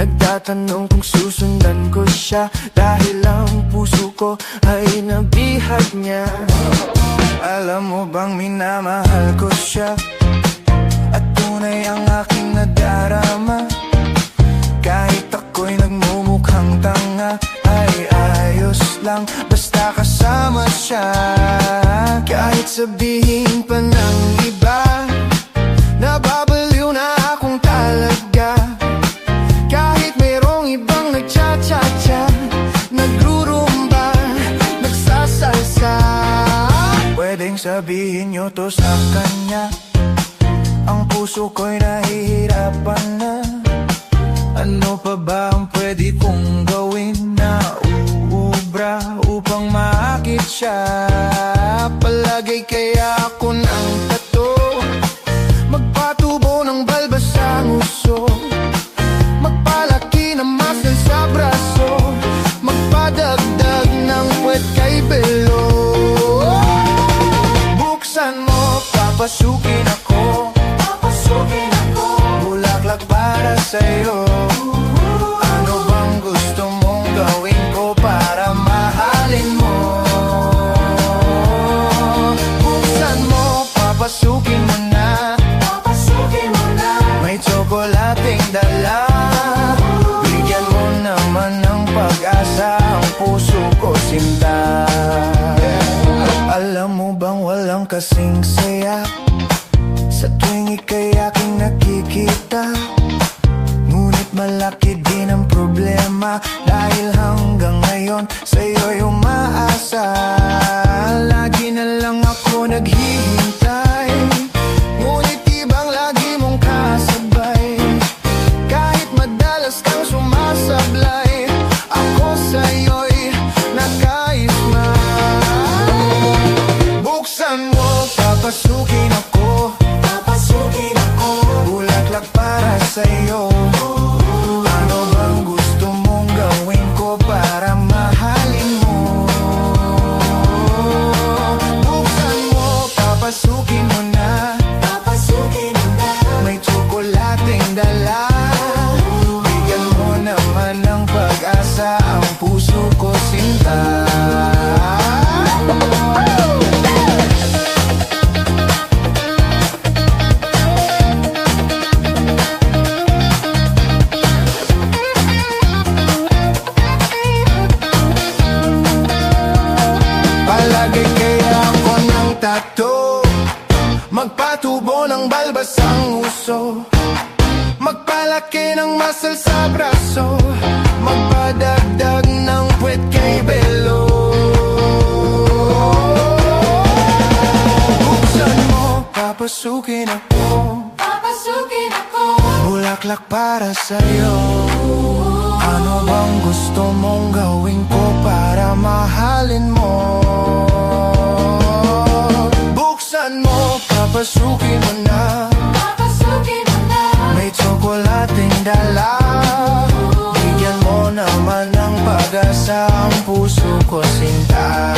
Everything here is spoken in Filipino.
Nagtatanong kung susundan ko siya, dahil ang puso ko ay nabihag niya. Alam mo bang minamahal ko siya, at tunay ang aking nadarama. Kahit ako'y nagmumukhang tanga, ay ayos lang basta kasama siya. Kahit sabihin pa ng iba, nababaliw na akong talaga. Kahit mayroong ibang nagcha-cha-cha, nagrurumba, nagsasalsa. Pwedeng sabihin nyo to sa kanya, ang puso ko'y nahihirapan na. Ano pa ba ang pwede kong gawin na uubra upang maakit siya? Palagay kaya ako ng tato, magpatubo ng balbas sa nguso, magpalaki ng muscle sa braso, magpadagdag ng puwet kay belo. Buksan mo, papasukin ako, bulaklak para sa'yo. Ano bang gusto mong gawin ko para mahalin mo? Buksan mo, papasukin mo na, may tsokolating dala. Bigyan mo naman ng pag-asa ang puso ko, sinta. Alam mo bang walang kasing saya sa tuwing ika'y aking nakikita? Ngunit malaki din ang problema, dahil hanggang ngayon sa'yo'y umaasa. Lagi na lang ako naghihintay, ngunit ibang lagi mong kasabay. Kahit madalas kang sumasablay, ako sa'yo'y nakaisma. Buksan mo, papasukin ako, bulaklak para sa'yo. Ano bang gusto mong gawin ko para mahalin mo? Buksan mo, papasukin mo na, may tsokolating dala. Bigyan mo naman ng pag-asa ang puso ko, sinta. Palagay kaya ako ng tato, magpatubo ng balbas ang uso, magpalaki ng muscle sa braso, magpadagdag ng puwet kay belo. Buksan mo, papasukin ako, bulaklak para sa'yo. Ano bang gusto mong gawin ko para mahalin mo? Buksan mo, papasukin mo na, may tsokolating dala. Bigyan mo naman ng pag-asa ang puso ko, sinta.